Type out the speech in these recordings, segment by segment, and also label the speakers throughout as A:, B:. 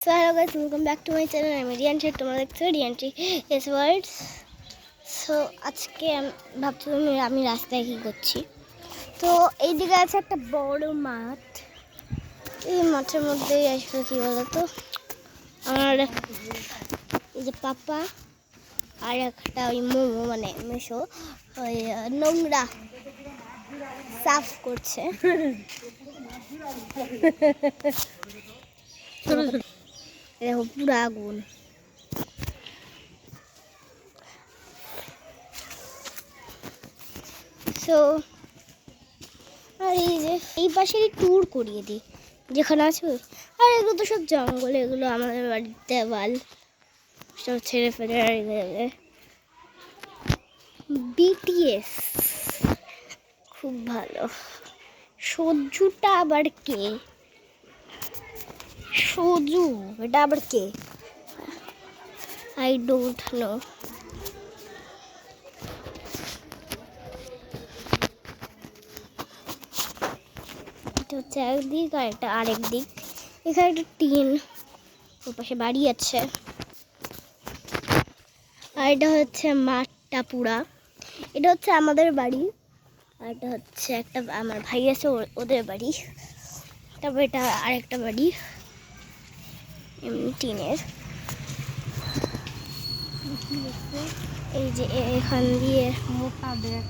A: So hello guys, welcome back to my channel. I'm Rianchi. তোমরা দেখছো Rianchi is words. So আজকে ভাবছিলাম আমি রাস্তায় কি করছি। তো এইদিকে আছে একটা বড় মাঠ। এই মাঠের মধ্যেই আসলে কি বলতো, আমার এই যে পাপা আর একটা ওই মোমো মানে মেশো ওই নোংরা সাফ করছে। দেখো পুরো আগুন। সো আর এই যে এই পাশেরই ট্যুর করিয়ে দিই যেখানে আছে। আর এগুলো তো সব জঙ্গল, এগুলো আমাদের বাড়ির দেওয়াল সব ছেড়ে ফেলে গেলে। বিটিএস খুব ভালো। সজুটা আবার কে? সজু এটা আবার কে? I don't know. এটা হচ্ছে একদিক আর এটা আরেক দিক। এখানে একটা টিন, ওর পাশে বাড়ি আছে। আর এটা হচ্ছে মাঠটা পুরা। এটা হচ্ছে আমাদের বাড়ি, আর এটা হচ্ছে একটা আমার ভাই আছে ওদের বাড়ি। তারপর এটা আরেকটা বাড়ি এমনি টিনের। এই যে এখান দিয়ে মোটা ব্যাগ।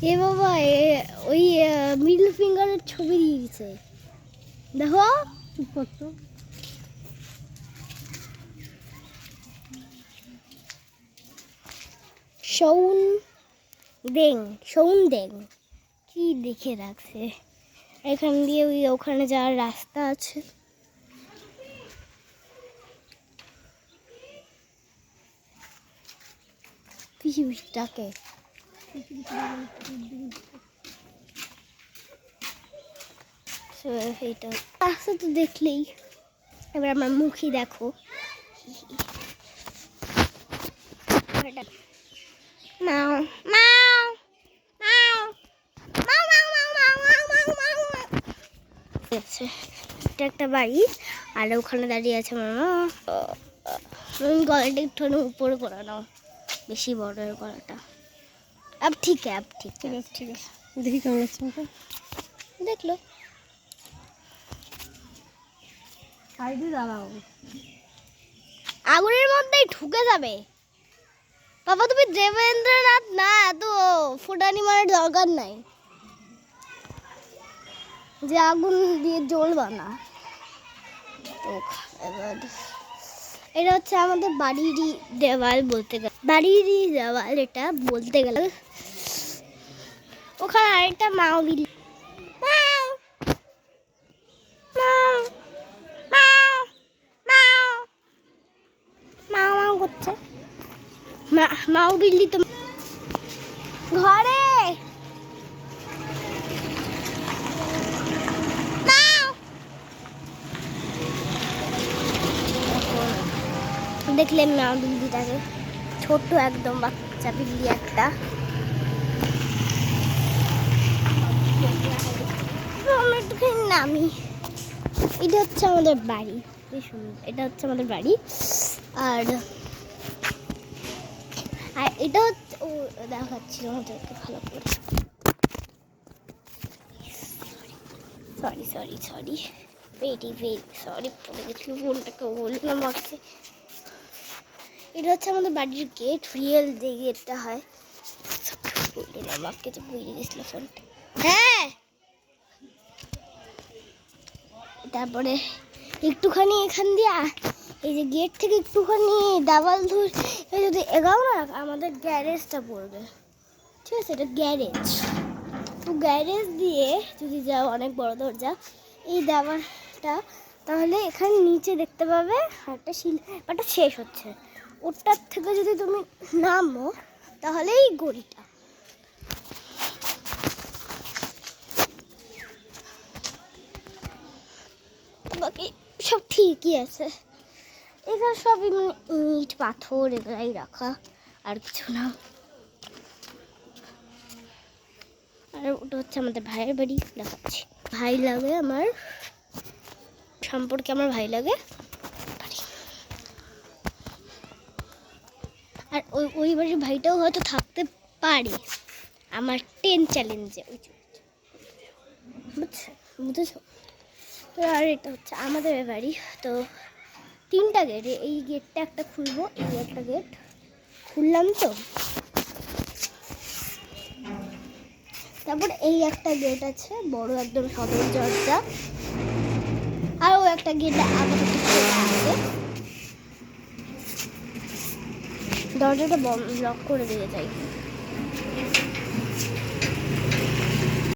A: এ বাবা ওই মিডল ফিঙ্গারের ছবি দিয়ে দিচ্ছে, দেখো কত। সৌন দেং কি দেখে রাখছে। এখান দিয়ে ওই ওখানে যাওয়ার রাস্তা আছে। পিসি ডাকে এইটা রাস্তা তো দেখলেই। এবার আমার মুখই দেখো। মাও মাও মাও মাও মাও মাও মাও মাও মাও মাও মাও। এটা একটা বাড়ি, আর ওখানে দাঁড়িয়ে আছে মামা। গলাটা একটু উপরে করে নাও, বেশি বড় গলাটা। अब ठीक है, ঠিক আছে দেখি কেমন লাগছে আমাকে। দেখলো সাইডে দাঁড়াও, আগুনের মধ্যেই ঢুকে যাবে। বাবা তুমি দেবেন্দ্রনাথ না, এত ফুটানি মারার দরকার নাই যে আগুন দিয়ে জ্বলবা না। তো এবার এটা হচ্ছে আমাদের বাড়িরই দেওয়াল বলতে গেলে, বাড়িরই দেওয়াল এটা বলতে গেলে। ওখানে আরেকটা মাও বিল মাও মাও মাও মাও মাও মাও করছে। মাও বিল্লি তো ঘরে। দেখলে মাও বিল্লিটাকে, ছোট্ট একদম বাচ্চা বিল্লি একটা। একটুখানি নামি। এটা হচ্ছে আমাদের বাড়ি, বেশ সুন্দর। এটা হচ্ছে আমাদের বাড়ি। আর আর এটা হচ্ছে ও দেখাচ্ছিল আমাদেরকে ভালো করে। Sorry sorry sorry very very sorry, পড়ে গেছিল ফোনটাকে বললাম আমাকে। এটা হচ্ছে আমাদের বাড়ির গেট, রিয়েল যে গেটটা হয়। আমাকে তো বুঝে গেছিল ফোনটা। হ্যাঁ তারপরে একটুখানি এখান দিয়ে এই যে গেট থেকে একটুখানি দেওয়াল ধরে যদি এগাও না, আমাদের গ্যারেজটা পড়বে। ঠিক আছে, এটা গ্যারেজ। তো গ্যারেজ দিয়ে যদি যাও, অনেক বড় দরজা, এই দেওয়ালটা, তাহলে এখানে নিচে দেখতে পাবে একটা শিল্পটা শেষ হচ্ছে। ওটার থেকে যদি তুমি নামো তাহলে এই গড়িটা। বাকি সব ঠিকই আছে। এখানে সব ইট পাথর এগুলাই রাখা, আর কিছু না। আর ওটা হচ্ছে আমাদের ভাইয়ের বাড়ি, দেখাচ্ছি। ভাই লাগে আমার, সম্পর্কে আমার ভাই লাগে। আর ওই বাড়ির ভাইটাও হয়তো থাকতে পারে আমার 10 চ্যালেঞ্জে, বুঝেছো? তো আর এটা হচ্ছে আমাদের বাড়ি। তো 3টা গেট, এই গেটটা একটা খুলবো, এই একটা গেট খুললাম। তো তারপর এই একটা গেট আছে বড় একদম সদর দরজা, আরও একটা গেট আপাতত খোলা আছে। দরজাটা লক করে দিয়ে যাই।